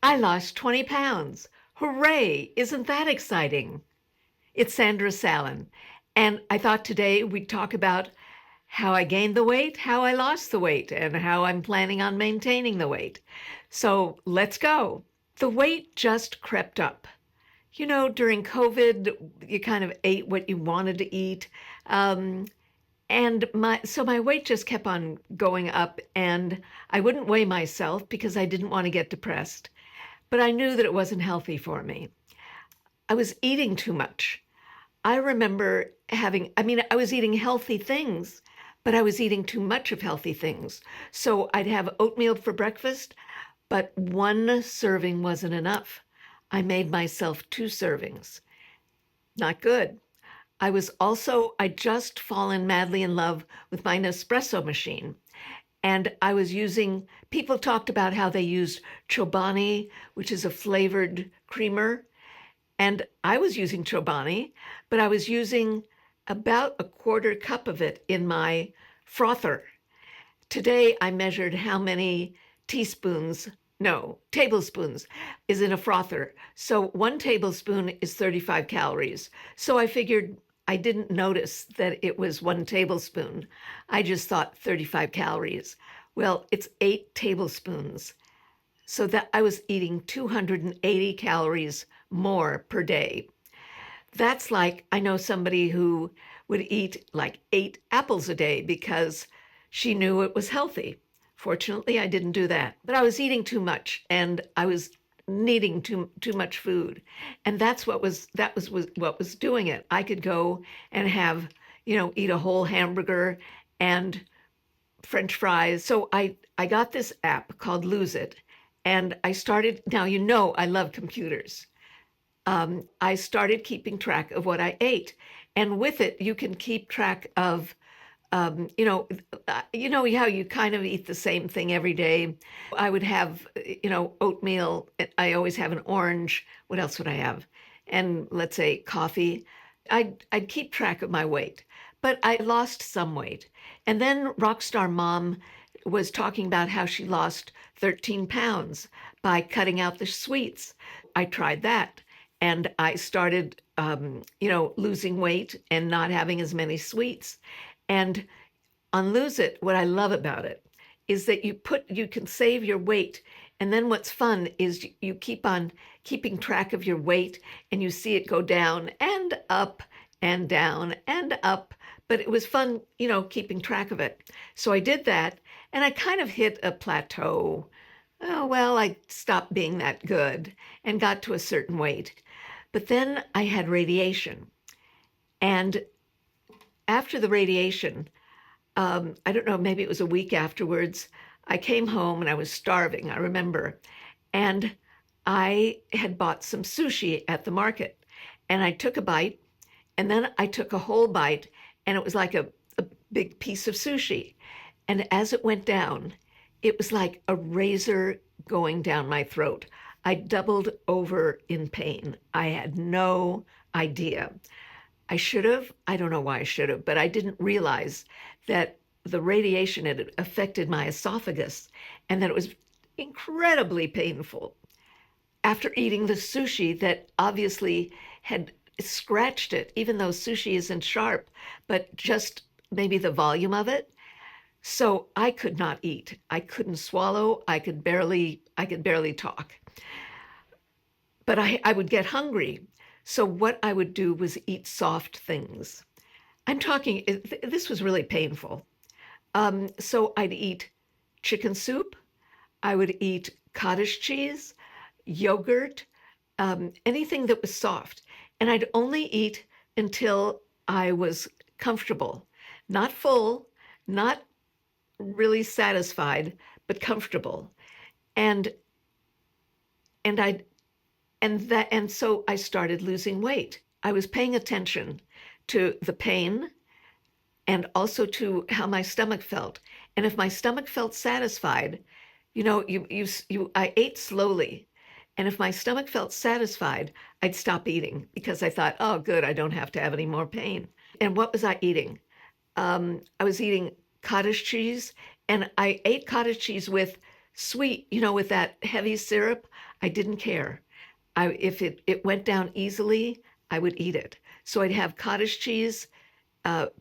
I lost 20 pounds. Hooray! Isn't that exciting? It's Sandra Sallin, and I thought today we'd talk about how I gained the weight, how I lost the weight, and how I'm planning on maintaining the weight. So let's go. The weight just crept up. During COVID, you kind of ate what you wanted to eat. Um, and my weight just kept on going up, and I wouldn't weigh myself because I didn't want to get depressed. But I knew that it wasn't healthy for me. I was eating too much. I remember I was eating healthy things, but I was eating too much of healthy things. So I'd have oatmeal for breakfast, but one serving wasn't enough. I made myself two servings. Not good. I'd just fallen madly in love with my Nespresso machine. And people talked about how they used Chobani, which is a flavored creamer. And I was using Chobani, but I was using about a quarter cup of it in my frother. Today, I measured how many tablespoons is in a frother. So 1 tablespoon is 35 calories. So I figured I didn't notice that it was 1 tablespoon. I just thought 35 calories. Well, it's 8 tablespoons. So that I was eating 280 calories more per day. That's like, I know somebody who would eat like 8 apples a day because she knew it was healthy. Fortunately, I didn't do that, but I was eating too much and I was needing too much food. And that was what was doing it. I could go and eat a whole hamburger and French fries. So I got this app called Lose It, and I started. Now I love computers. I started keeping track of what I ate, and with it, you can keep track of. How you kind of eat the same thing every day. I would have, oatmeal. I always have an orange. What else would I have? And let's say coffee. I'd keep track of my weight, but I lost some weight. And then Rockstar Mom was talking about how she lost 13 pounds by cutting out the sweets. I tried that and I started, losing weight and not having as many sweets. And on Lose It, what I love about it is that you can save your weight. And then what's fun is you keep on keeping track of your weight and you see it go down and up and down and up. But it was fun, keeping track of it. So I did that and I kind of hit a plateau. Oh, well, I stopped being that good and got to a certain weight. But then I had radiation. And after the radiation, I don't know, maybe it was a week afterwards, I came home and I was starving, I remember. And I had bought some sushi at the market. And I took a bite, and then I took a whole bite, and it was like a big piece of sushi. And as it went down, it was like a razor going down my throat. I doubled over in pain. I had no idea. I don't know why I should have, but I didn't realize that the radiation had affected my esophagus and that it was incredibly painful. After eating the sushi that obviously had scratched it, even though sushi isn't sharp, but just maybe the volume of it. So I could not eat. I couldn't swallow. I could barely talk. But I would get hungry. So what I would do was eat soft things. This was really painful. So I'd eat chicken soup. I would eat cottage cheese, yogurt, anything that was soft. And I'd only eat until I was comfortable, not full, not really satisfied, but comfortable. And and I and so I started losing weight. I was paying attention to the pain and also to how my stomach felt. And if my stomach felt satisfied, I ate slowly. And if my stomach felt satisfied, I'd stop eating because I thought, oh, good, I don't have to have any more pain. And what was I eating? I was eating cottage cheese, and I ate cottage cheese with Sweet, with that heavy syrup, I didn't care. If it went down easily, I would eat it. So I'd have cottage cheese,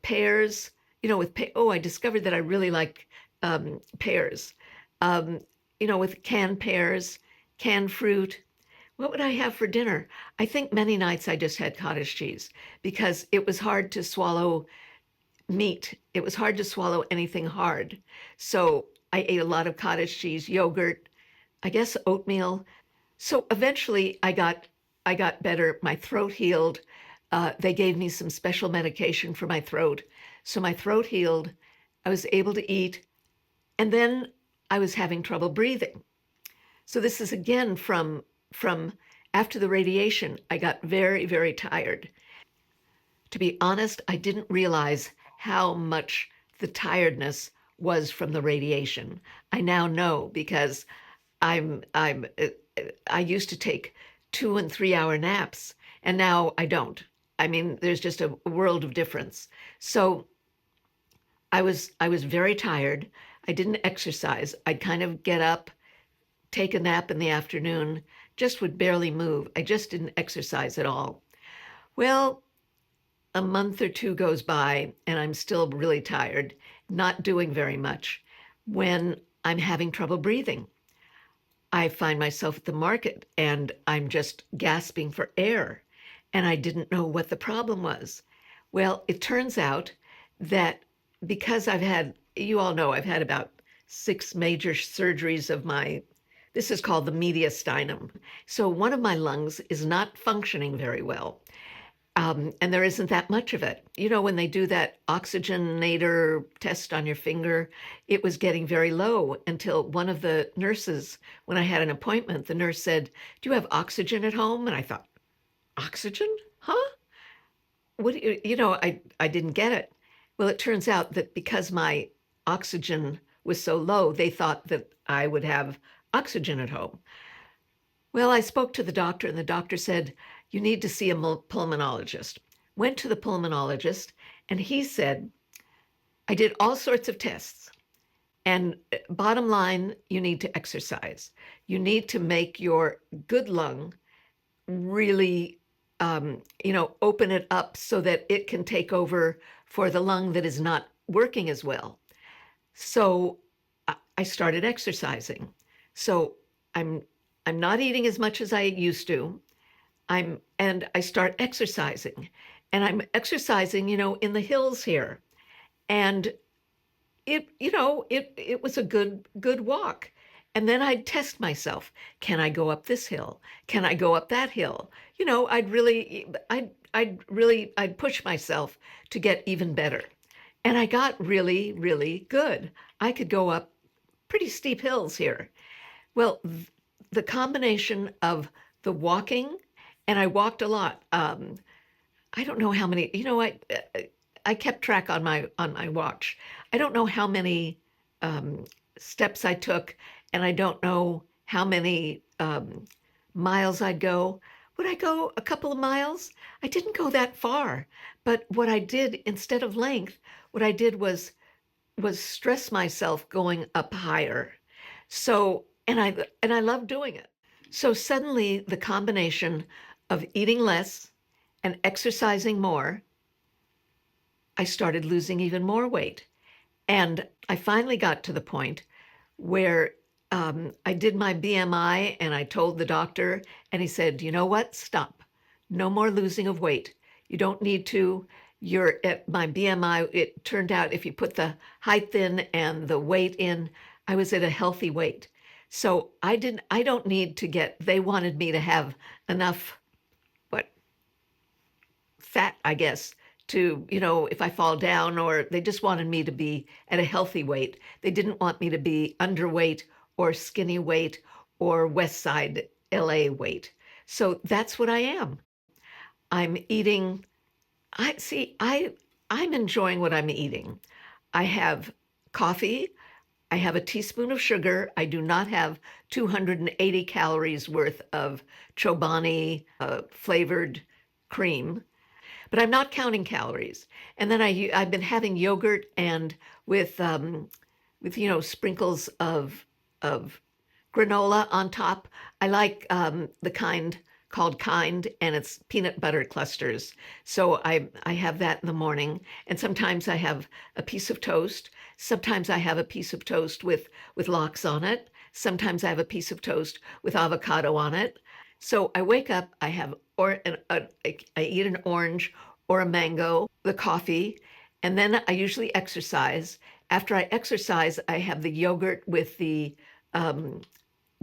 pears, I discovered that I really like pears. Um, with canned pears, canned fruit. What would I have for dinner? I think many nights I just had cottage cheese because it was hard to swallow meat. It was hard to swallow anything hard. So I ate a lot of cottage cheese, yogurt, I guess oatmeal. So eventually I got better. My throat healed. They gave me some special medication for my throat. So my throat healed. I was able to eat. And then I was having trouble breathing. So this is again from after the radiation, I got very, very tired. To be honest, I didn't realize how much the tiredness was from the radiation. I now know because I used to take 2 and 3 hour naps, and now I don't. I mean, there's just a world of difference. So I was very tired. I didn't exercise. I'd kind of get up, take a nap in the afternoon, just would barely move. I just didn't exercise at all. Well, a month or two goes by and I'm still really tired, not doing very much. When I'm having trouble breathing, I find myself at the market and I'm just gasping for air. And I didn't know what the problem was. Well, it turns out that because you all know, I've had about 6 major surgeries of this is called the mediastinum. So one of my lungs is not functioning very well. And there isn't that much of it. When they do that oxygenator test on your finger, it was getting very low until one of the nurses, when I had an appointment, the nurse said, "Do you have oxygen at home?" And I thought, "Oxygen? Huh? What do I didn't get it. Well, it turns out that because my oxygen was so low, they thought that I would have oxygen at home. Well, I spoke to the doctor, and the doctor said, "You need to see a pulmonologist." Went to the pulmonologist, and he said, I did all sorts of tests. And bottom line, you need to exercise. You need to make your good lung really, open it up so that it can take over for the lung that is not working as well. So I started exercising. So I'm I'm not eating as much as I used to. And I start exercising. And I'm exercising, in the hills here. And it was a good walk. And then I'd test myself. Can I go up this hill? Can I go up that hill? I'd push myself to get even better. And I got really, really good. I could go up pretty steep hills here. Well, the combination of the walking, and I walked a lot. I don't know how many. I kept track on my watch. I don't know how many steps I took, and I don't know how many miles I'd go. Would I go a couple of miles? I didn't go that far. But what I did instead of length, what I did was stress myself going up higher. So, and I love doing it. So suddenly the combination of eating less and exercising more, I started losing even more weight. And I finally got to the point where I did my BMI and I told the doctor, and he said, "You know what? Stop. No more losing of weight. You don't need to. You're at my BMI." It turned out if you put the height in and the weight in, I was at a healthy weight. So I don't need to they wanted me to have enough, what, fat, I guess, to, if I fall down, or they just wanted me to be at a healthy weight. They didn't want me to be underweight or skinny weight or West Side LA weight. So that's what I am. I'm eating, I'm enjoying what I'm eating. I have coffee. I have a teaspoon of sugar. I do not have 280 calories worth of Chobani flavored cream, but I'm not counting calories. And then I've been having yogurt and with sprinkles of granola on top. I like the kind called Kind, and it's peanut butter clusters. So I have that in the morning, and sometimes I have a piece of toast. Sometimes I have a piece of toast with lox on it. Sometimes I have a piece of toast with avocado on it. So I wake up, I have I eat an orange or a mango, the coffee, and then I usually exercise. After I exercise, I have the yogurt with the um,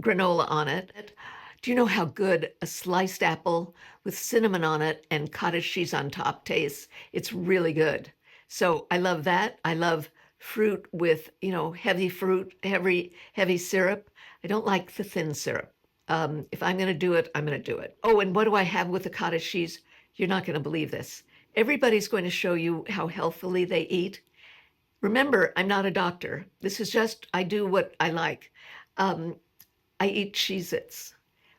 granola on it. Do you know how good a sliced apple with cinnamon on it and cottage cheese on top tastes? It's really good. So I love that. I love fruit with, heavy fruit, heavy syrup. I don't like the thin syrup. If I'm going to do it, I'm going to do it. Oh, and what do I have with the cottage cheese? You're not going to believe this. Everybody's going to show you how healthily they eat. Remember, I'm not a doctor. This is just, I do what I like. Um, I eat Cheez-Its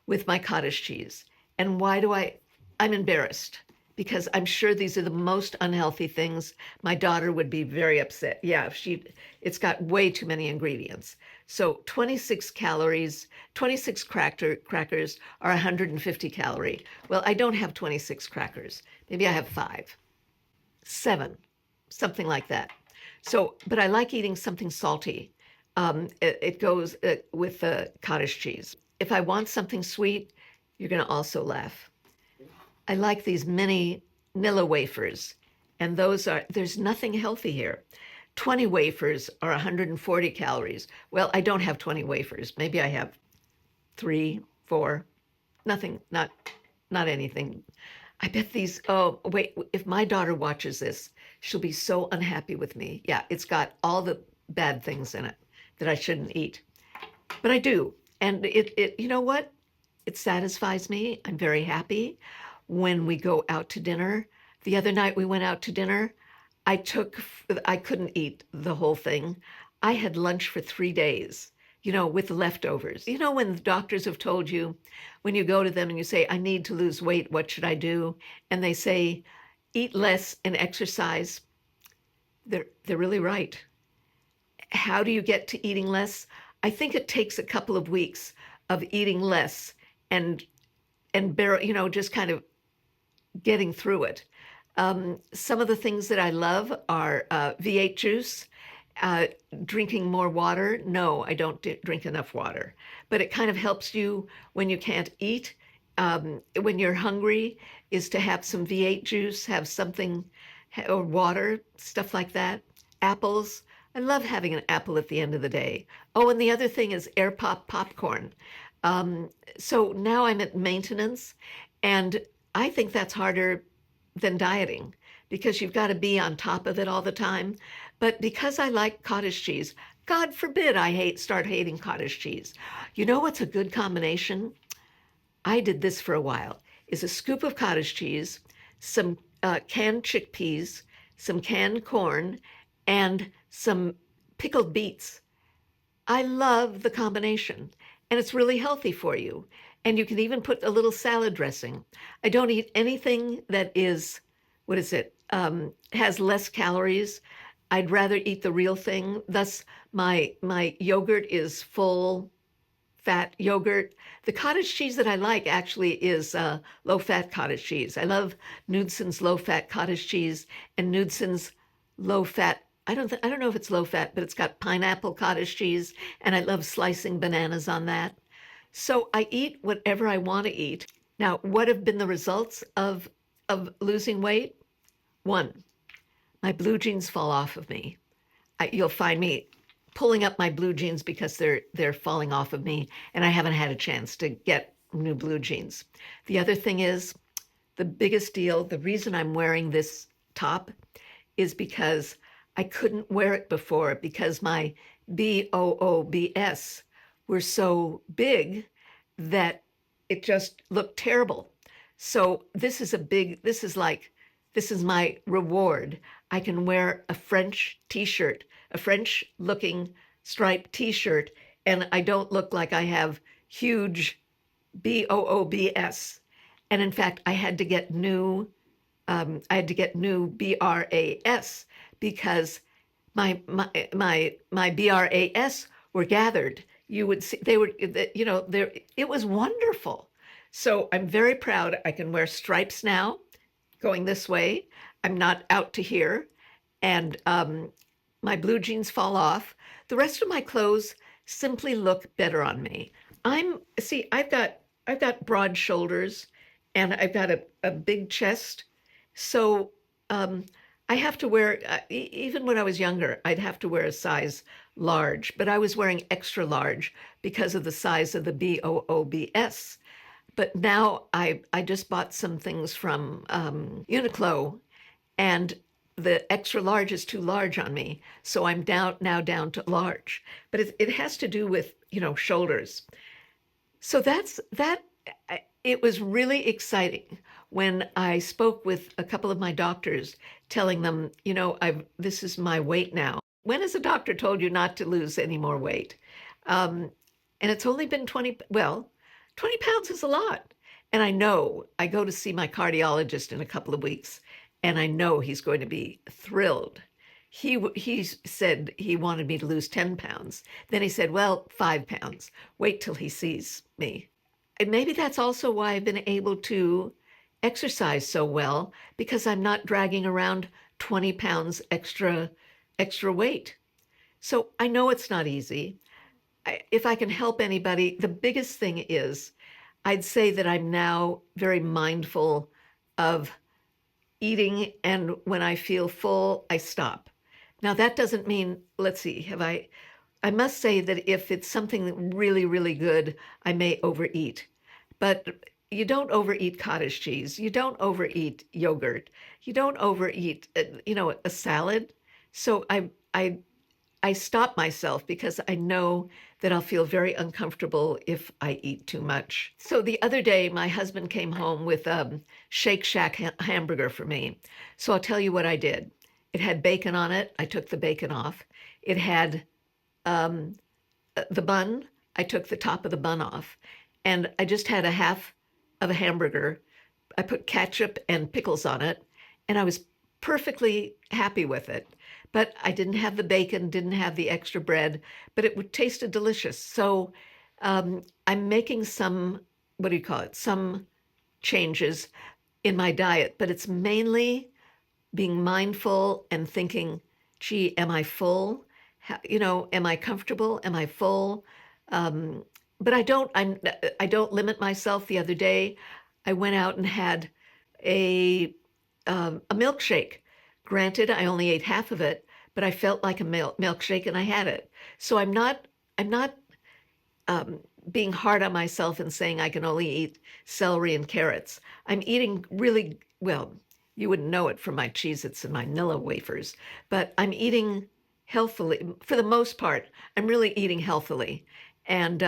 with my cottage cheese. And why do I'm embarrassed because I'm sure these are the most unhealthy things. My daughter would be very upset. Yeah, it's got way too many ingredients. So 26 calories, 26 crackers are 150 calorie. Well, I don't have 26 crackers. Maybe I have 5, 7, something like that. So, but I like eating something salty. It goes with the cottage cheese. If I want something sweet, you're going to also laugh. I like these mini Nilla wafers, and there's nothing healthy here. 20 wafers are 140 calories. Well, I don't have 20 wafers. Maybe I have 3, 4, nothing, not anything. I bet these, oh, wait, if my daughter watches this, she'll be so unhappy with me. Yeah, it's got all the bad things in it that I shouldn't eat. But I do. And you know what? It satisfies me. I'm very happy when we go out to dinner. The other night we went out to dinner. I couldn't eat the whole thing. I had lunch for 3 days, with leftovers. When the doctors have told you, when you go to them and you say, I need to lose weight, what should I do? And they say, eat less and exercise. They're really right. How do you get to eating less? I think it takes a couple of weeks of eating less and just kind of getting through it. Some of the things that I love are V8 juice, uh, drinking more water. No, I don't drink enough water, but it kind of helps you when you can't eat. When you're hungry, is to have some V8 juice, have something, or water, stuff like that. Apples. I love having an apple at the end of the day. Oh, and the other thing is air pop popcorn. Um, so now I'm at maintenance, and I think that's harder than dieting because you've got to be on top of it all the time. But because I like cottage cheese, God forbid start hating cottage cheese. You know what's a good combination? I did this for a while. Is a scoop of cottage cheese, some canned chickpeas, some canned corn, and some pickled beets. I love the combination, and it's really healthy for you. And you can even put a little salad dressing. I don't eat anything that is, what is it, has less calories. I'd rather eat the real thing. Thus, my yogurt is full fat yogurt. The cottage cheese that I like actually is low fat cottage cheese. I love Knudsen's low fat cottage cheese and Knudsen's low fat. I don't know if it's low fat, but it's got pineapple cottage cheese, and I love slicing bananas on that. So I eat whatever I want to eat. Now, what have been the results of losing weight? One, my blue jeans fall off of me. You'll find me pulling up my blue jeans because they're falling off of me, and I haven't had a chance to get new blue jeans. The other thing is the biggest deal. The reason I'm wearing this top is because I couldn't wear it before because my BOOBS were so big that it just looked terrible. So this is my reward. I can wear a French t-shirt, a French looking striped t-shirt, and I don't look like I have huge BOOBS. And in fact, I had to get new BRAS because my BRAS were gathered you would see they were, you know, there, it was wonderful. So I'm very proud. I can wear stripes now going this way. I'm not out to here. And my blue jeans fall off. The rest of my clothes simply look better on me. See, I've got broad shoulders and I've got a big chest. So I have to wear, even when I was younger, I'd have to wear a size large, but I was wearing extra large because of the size of the BOOBS. But now I just bought some things from Uniqlo, and the extra large is too large on me, so I'm down to large. But it has to do with, you know, shoulders. So that's that. It was really exciting when I spoke with a couple of my doctors, telling them, you know, this is my weight now. When has a doctor told you not to lose any more weight? Um, and it's only been 20, well, 20 pounds is a lot. And I know I go to see my cardiologist in a couple of weeks, and I know he's going to be thrilled. He said he wanted me to lose 10 pounds. Then he said, well, 5 pounds. Wait till he sees me. And maybe that's also why I've been able to exercise so well, because I'm not dragging around 20 pounds extra weight. So I know it's not easy. If I can help anybody, the biggest thing is I'd say that I'm now very mindful of eating, and when I feel full, I stop. Now, that doesn't mean, let's see, I must say that if it's something really, really good, I may overeat. But you don't overeat cottage cheese. You don't overeat yogurt. You don't overeat, you know, a salad. So I stop myself because I know that I'll feel very uncomfortable if I eat too much. So the other day, my husband came home with Shake Shack hamburger for me. So I'll tell you what I did. It had bacon on it. I took the bacon off. It had um, the bun. I took the top of the bun off. And I just had a half of a hamburger. I put ketchup and pickles on it, and I was perfectly happy with it. But I didn't have the bacon, didn't have the extra bread, but it would tasted delicious. So I'm making some, what do you call it, some changes in my diet, but it's mainly being mindful and thinking, gee, am I full? You know, am I comfortable? Am I full? Um, but I don't limit myself. The other day, I went out and had a a milkshake. Granted, I only ate half of it, but I felt like a milkshake and I had it. So I'm not um, being hard on myself and saying I can only eat celery and carrots. I'm eating really well. You wouldn't know it from my Cheez-Its and my Nilla wafers, but I'm eating healthily for the most part. I'm really eating healthily, and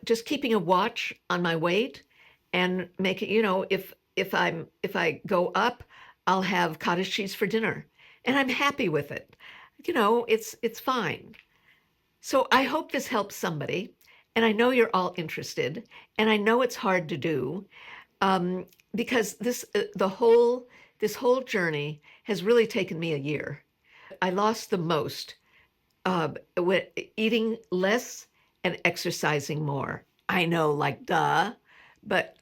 just keeping a watch on my weight and making, you know, if I go up, I'll have cottage cheese for dinner, and I'm happy with it. You know, it's fine. So I hope this helps somebody, and I know you're all interested, and I know it's hard to do, um, because this whole journey has really taken me a year. I lost the most uh, eating less and exercising more. I know, like duh, but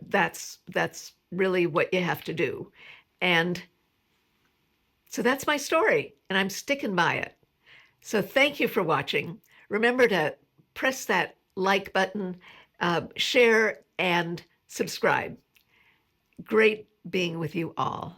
that's really what you have to do, and so that's my story, and I'm sticking by it. So thank you for watching. Remember to press that like button, share, and subscribe. Great being with you all.